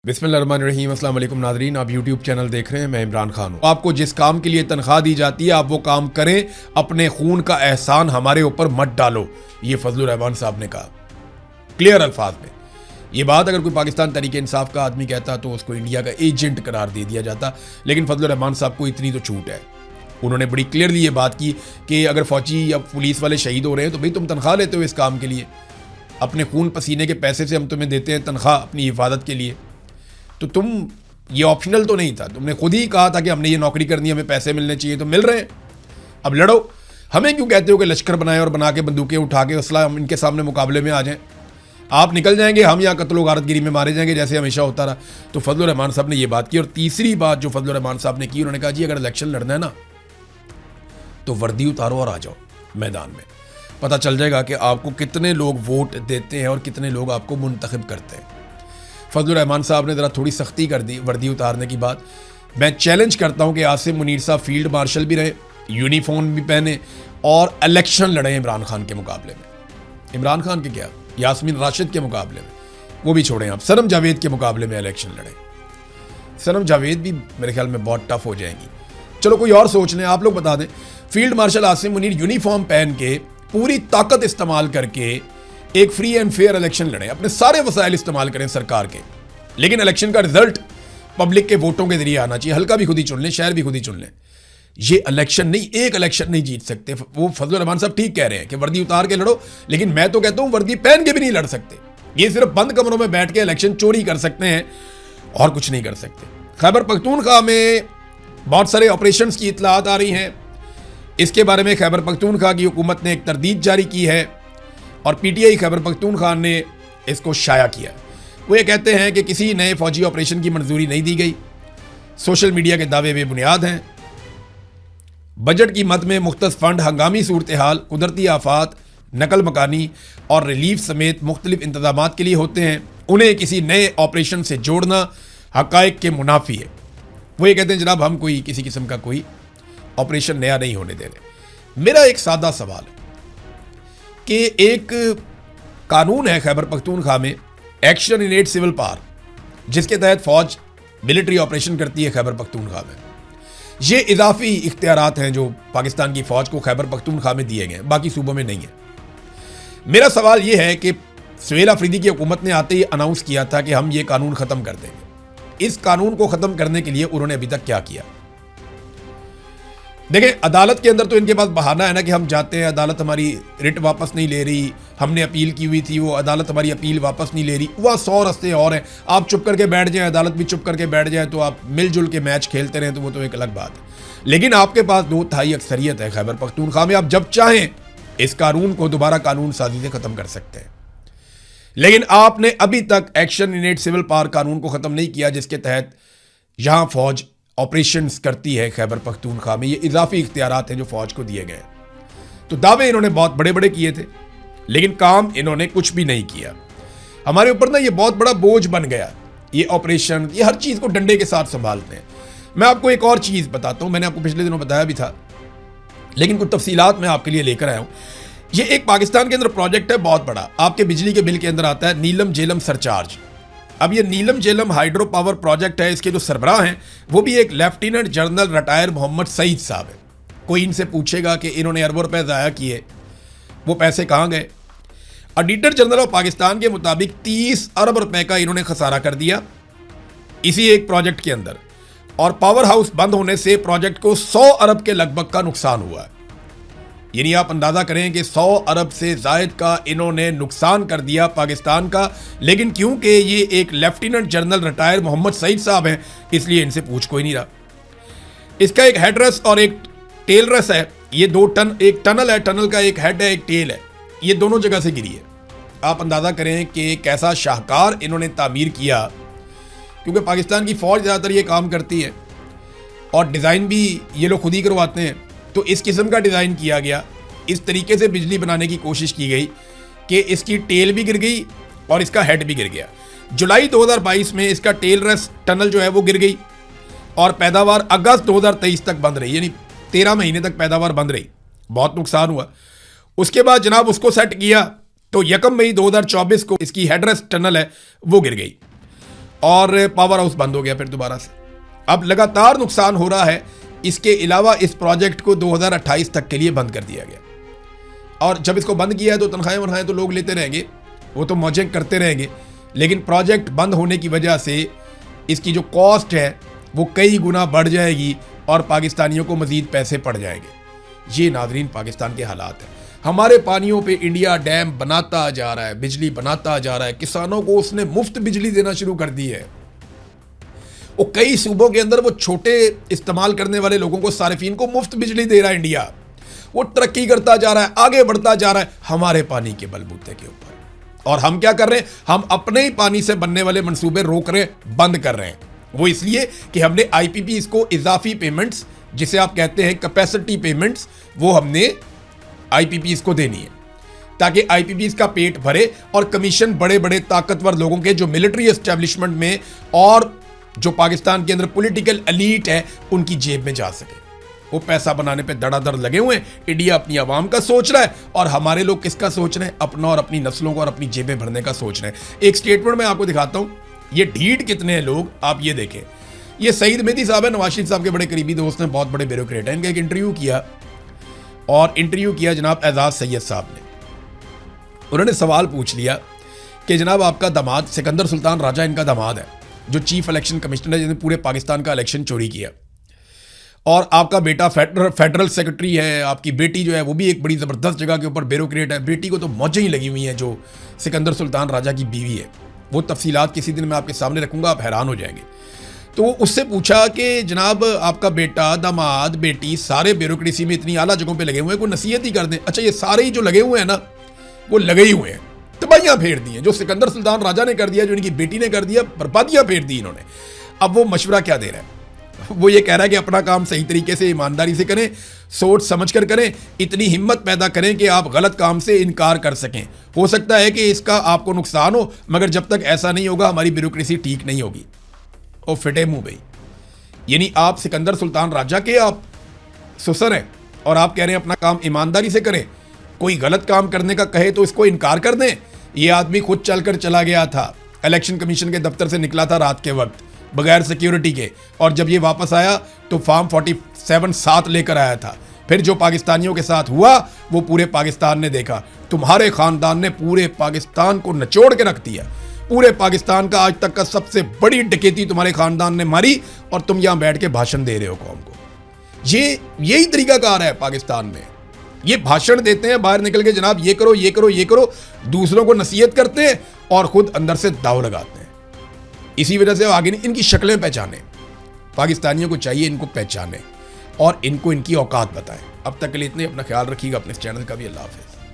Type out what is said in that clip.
बिस्मिल्लाहिर्रहमानिर्रहीम। अस्सलाम वालेकुम नाज़रीन, आप यूट्यूब चैनल देख रहे हैं। मैं इमरान खान हूँ। आपको जिस काम के लिए तनख्वाह दी जाती है आप वो काम करें, अपने खून का एहसान हमारे ऊपर मत डालो, ये फजलुर रहमान साहब ने कहा क्लियर अल्फाज में। ये बात अगर कोई पाकिस्तान तरीके इंसाफ का आदमी कहता तो उसको इंडिया का एजेंट करार दे दिया जाता, लेकिन फजलुर रहमान साहब को इतनी तो छूट है। उन्होंने बड़ी क्लियरली ये बात की कि अगर फौजी या पुलिस वाले शहीद हो रहे हैं तो भाई तुम तनख्वाह लेते हो इस काम के लिए, अपने खून पसीने के पैसे से हम तुम्हें देते हैं तनख्वाह अपनी हिफाजत के लिए, तो तुम ये ऑप्शनल तो नहीं था, तुमने खुद ही कहा था कि हमने ये नौकरी करनी है, हमें पैसे मिलने चाहिए, तो मिल रहे हैं, अब लड़ो। हमें क्यों कहते हो कि लश्कर बनाए और बना के बंदूकें उठा के असला हम इनके सामने मुकाबले में आ जाएं, आप निकल जाएंगे, हम यहाँ कत्लो गारतगिरी में मारे जाएंगे जैसे हमेशा होता रहा। तो फजलुर रहमान साहब ने ये बात की। और तीसरी बात जो फजलुर रहमान साहब ने की, उन्होंने कहा जी अगर इलेक्शन लड़ना है ना तो वर्दी उतारो और आ जाओ मैदान में, पता चल जाएगा कि आपको कितने लोग वोट देते हैं और कितने लोग आपको मुंतखब करते हैं। फजलुर रहमान साहब ने ज़रा थोड़ी सख्ती कर दी वर्दी उतारने की बात। मैं चैलेंज करता हूं कि आसिम मुनीर साहब फील्ड मार्शल भी रहे, यूनिफॉर्म भी पहने और इलेक्शन लड़े इमरान खान के मुकाबले में। इमरान खान के क्या, यास्मीन राशिद के मुकाबले में, वो भी छोड़ें आप, सनम जावेद के मुकाबले में इलेक्शन लड़े। सनम जावेद भी मेरे ख्याल में बहुत टफ हो जाएंगी। चलो कोई और सोच लें, आप लोग बता दें। Field marshal Asim Munir uniform पहन के पूरी ताकत इस्तेमाल करके एक फ्री एंड फेयर इलेक्शन लड़ें, अपने सारे वसाइल इस्तेमाल करें सरकार के, लेकिन इलेक्शन का रिजल्ट पब्लिक के वोटों के जरिए आना चाहिए। हल्का भी खुद ही चुन लें, शहर भी खुद ही चुन लें। ये इलेक्शन नहीं, एक इलेक्शन नहीं जीत सकते। वो फजलुर रहमान साहब ठीक कह रहे हैं कि वर्दी उतार के लड़ो, लेकिन मैं तो कहता हूं वर्दी पहन के भी नहीं लड़ सकते। ये सिर्फ बंद कमरों में बैठ के इलेक्शन चोरी कर सकते हैं और कुछ नहीं कर सकते। खैबर पख्तूनख्वा में बहुत सारे ऑपरेशन की इतलात आ रही हैं। इसके बारे में खैबर पख्तूनख्वा की हुकूमत ने एक तरदीद जारी की है और पीटीआई खैबर पख्तूनख्वा ने इसको शाया किया। वो ये कहते हैं कि किसी नए फौजी ऑपरेशन की मंजूरी नहीं दी गई, सोशल मीडिया के दावे बेबुनियाद हैं। बजट की मद में मुख्तस फंड हंगामी सूरत हाल, कुदरती आफात, नकल मकानी और रिलीफ समेत मुख्तलिफ इंतजाम के लिए होते हैं। उन्हें किसी नए ऑपरेशन से जोड़ना हकायक के मुनाफी है। वो ये कहते हैं जनाब हम कोई किसी किस्म का कोई ऑपरेशन नया नहीं होने दे रहे। मेरा एक सादा सवाल है कि एक कानून है खैबर पख्तूनख्वा में, action in aid civil power, जिसके तहत फौज मिलिट्री ऑपरेशन करती है खैबर पख्तूनख्वा में। ये इजाफी इख्तियारात हैं जो पाकिस्तान की फौज को खैबर पख्तूनख्वा में दिए गए, बाकी सूबों में नहीं है। मेरा सवाल यह है कि सुहेल अफरीदी की हुकूमत ने आते ही अनाउंस किया था कि हम ये कानून खत्म कर देंगे। इस कानून को खत्म करने के लिए उन्होंने अभी तक क्या किया? देखें, अदालत के अंदर तो इनके पास बहाना है ना कि हम जाते हैं, अदालत हमारी रिट वापस नहीं ले रही, हमने अपील की हुई थी, वो अदालत हमारी अपील वापस नहीं ले रही। वह 100 रास्ते और हैं। आप चुप करके बैठ जाएं, अदालत भी चुप करके बैठ जाए, तो आप मिलजुल के मैच खेलते रहें, तो वो तो एक अलग बात है। लेकिन आपके पास 2/3 अक्सरियत है खैबर पख्तूनख्वा में, आप जब चाहें इस कानून को दोबारा कानून साजी से ख़त्म कर सकते हैं। लेकिन आपने अभी तक action in aid civil power कानून को ख़त्म नहीं किया, जिसके तहत यहाँ फौज ऑपरेशंस करती है खैबर पख्तूनख्वा में। ये इजाफी इख्तियारात हैं जो फौज को दिए गए। तो दावे इन्होंने बहुत बड़े बड़े किए थे, लेकिन काम इन्होंने कुछ भी नहीं किया। हमारे ऊपर ना ये बहुत बड़ा बोझ बन गया, ये ऑपरेशन, ये हर चीज़ को डंडे के साथ संभालते हैं। मैं आपको एक और चीज़ बताता हूँ, मैंने आपको पिछले दिनों बताया भी था, लेकिन कुछ तफसीलात मैं आपके लिए लेकर आया हूँ। ये एक पाकिस्तान के अंदर प्रोजेक्ट है बहुत बड़ा, आपके बिजली के बिल के अंदर आता है नीलम झेलम सरचार्ज। अब ये Neelum Jhelum hydro power project है, इसके जो सरबराह हैं वो भी एक lieutenant general retire Mohammad Saeed साहब है। कोई इनसे पूछेगा कि इन्होंने अरबों रुपए ज़ाया किए, वो पैसे कहाँ गए? ऑडिटर जनरल ऑफ पाकिस्तान के मुताबिक 30 अरब रुपए का इन्होंने खसारा कर दिया इसी एक प्रोजेक्ट के अंदर, और पावर हाउस बंद होने से प्रोजेक्ट को 100 अरब के लगभग का नुकसान हुआ है। यानी आप अंदाजा करें कि 100 अरब से जायद का इन्होंने नुकसान कर दिया पाकिस्तान का। लेकिन क्योंकि ये एक lieutenant general retire Mohammad Saeed साहब हैं, इसलिए इनसे पूछ कोई नहीं रहा। इसका एक हेडरेस और एक टेल रेस है, ये 2 टन, एक टनल है, टनल का एक हेड है, एक टेल है, ये दोनों जगह से गिरी है। आप अंदाजा करें कि कैसा शाहकार इन्होंने तामीर किया, क्योंकि पाकिस्तान की फौज ज़्यादातर ये काम करती है और डिज़ाइन भी ये लोग खुद ही करवाते हैं। तो इस किस्म का डिज़ाइन किया गया, इस तरीके से बिजली बनाने की कोशिश की गई कि इसकी टेल भी गिर गई और इसका हेड भी गिर गया। जुलाई 2022 में इसका टेल रेस टनल जो है वो गिर गई और पैदावार अगस्त 2023 तक बंद रही, यानी 13 महीने तक पैदावार बंद रही। बहुत नुकसान हुआ। उसके बाद जनाब उसको सेट किया तो 1 मई 2024 को इसकी हेडरेस टनल है वो गिर गई। और पावर हाउस बंद हो गया फिर दोबारा से। अब लगातार नुकसान हो रहा है। इसके अलावा इस प्रोजेक्ट को 2028 तक के लिए बंद कर दिया गया, और जब इसको बंद किया है तो तनख्वाहें तो लोग लेते रहेंगे, वो तो मौजें करते रहेंगे, लेकिन प्रोजेक्ट बंद होने की वजह से इसकी जो कॉस्ट है वो कई गुना बढ़ जाएगी और पाकिस्तानियों को मजीद पैसे पड़ जाएंगे। ये नाजरीन पाकिस्तान के हालात हैं। हमारे पानियों पे इंडिया डैम बनाता जा रहा है, बिजली बनाता जा रहा है, किसानों को उसने मुफ्त बिजली देना शुरू कर दी है। वो कई सूबों के अंदर वो छोटे इस्तेमाल करने वाले लोगों को, सारिफीन को मुफ्त बिजली दे रहा है इंडिया। वो तरक्की करता जा रहा है, आगे बढ़ता जा रहा है हमारे पानी के बलबूते के ऊपर। और हम क्या कर रहे हैं? हम अपने ही पानी से बनने वाले मंसूबे रोक रहे हैं, बंद कर रहे हैं। वो इसलिए कि हमने आईपीपी को इजाफी पेमेंट्स, जिसे आप कहते हैं कैपेसिटी पेमेंट्स, वो हमने आईपीपी को देनी है ताकि आईपीपी का पेट भरे और कमीशन बड़े बड़े ताकतवर लोगों के, जो मिलिट्री एस्टेब्लिशमेंट में और जो पाकिस्तान के अंदर पॉलिटिकल एलीट है, उनकी जेब में जा सके। वो पैसा बनाने पे धड़ाधड़ लगे हुए हैं। इंडिया अपनी आवाम का सोच रहा है और हमारे लोग किसका सोच रहे हैं? अपना और अपनी नस्लों को और अपनी जेबें भरने का सोच रहे हैं। एक स्टेटमेंट मैं आपको दिखाता हूं, ये ढीठ कितने हैं लोग, आप ये देखें। ये सईद मेहदी साहब है, नवाज शरीफ साहब के बड़े करीबी दोस्त हैं, बहुत बड़े ब्यूरोक्रेट हैं। इनका एक इंटरव्यू किया जनाब एजाज सैयद साहब ने। उन्होंने सवाल पूछ लिया कि जनाब आपका दामाद सिकंदर सुल्तान राजा, इनका दामाद है, जो चीफ इलेक्शन कमिश्नर है, जिसने पूरे पाकिस्तान का इलेक्शन चोरी किया, और आपका बेटा फेडरल सेक्रेटरी है, आपकी बेटी जो है वो भी एक बड़ी ज़बरदस्त जगह के ऊपर ब्यूरोक्रेट है। बेटी को तो मौजें ही लगी हुई हैं, जो सिकंदर सुल्तान राजा की बीवी है। वो तफसीलात किसी दिन मैं आपके सामने रखूंगा, आप हैरान हो जाएंगे। तो उससे पूछा कि जनाब आपका बेटा, दामाद, बेटी सारे ब्यूरोक्रेसी में इतनी आला जगहों पे लगे हुए हैं, कोई नसीहत ही कर दें। अच्छा, ये सारे ही जो लगे हुए हैं ना, वो लगे ही हुए हैं, तबाहियां फेर दी हैं। जो सिकंदर सुल्तान राजा ने कर दिया, जो इनकी बेटी ने कर दिया, बर्बादियां फेर दी इन्होंने। अब वो मशवरा क्या दे रहा है? वो ये कह रहा है कि अपना काम सही तरीके से, ईमानदारी से करें, सोच समझ कर करें, इतनी हिम्मत पैदा करें कि आप गलत काम से इनकार कर सकें। हो सकता है कि इसका आपको नुकसान हो, मगर जब तक ऐसा नहीं होगा हमारी ब्यूरोक्रेसी ठीक नहीं होगी। और फिटे मुंह भाई, यानी आप सिकंदर सुल्तान राजा के आप सुसर हैं और आप कह रहे हैं अपना काम ईमानदारी से करें, कोई गलत काम करने का कहे तो इसको इनकार कर दें। ये आदमी खुद चलकर चला गया था, इलेक्शन कमीशन के दफ्तर से निकला था रात के वक्त बगैर सिक्योरिटी के, और जब ये वापस आया तो फॉर्म 47 साथ लेकर आया था। फिर जो पाकिस्तानियों के साथ हुआ वो पूरे पाकिस्तान ने देखा। तुम्हारे खानदान ने पूरे पाकिस्तान को निचोड़ के रख दिया। पूरे पाकिस्तान का आज तक का सबसे बड़ी डकैती तुम्हारे खानदान ने मारी, और तुम यहां बैठ के भाषण दे रहे हो कौम को। यही तरीकाकार है पाकिस्तान में। ये भाषण देते हैं बाहर निकल के, जनाब ये करो ये करो ये करो, दूसरों को नसीहत करते हैं और खुद अंदर से दाव लगाते हैं। इसी वजह से आगे नहीं, इनकी शक्लें पहचाने, पाकिस्तानियों को चाहिए इनको पहचाने और इनको इनकी औकात बताएं। अब तक के लिए इतने, अपना ख्याल रखिएगा, अपने चैनल का भी। अल्लाह हाफ़िज़।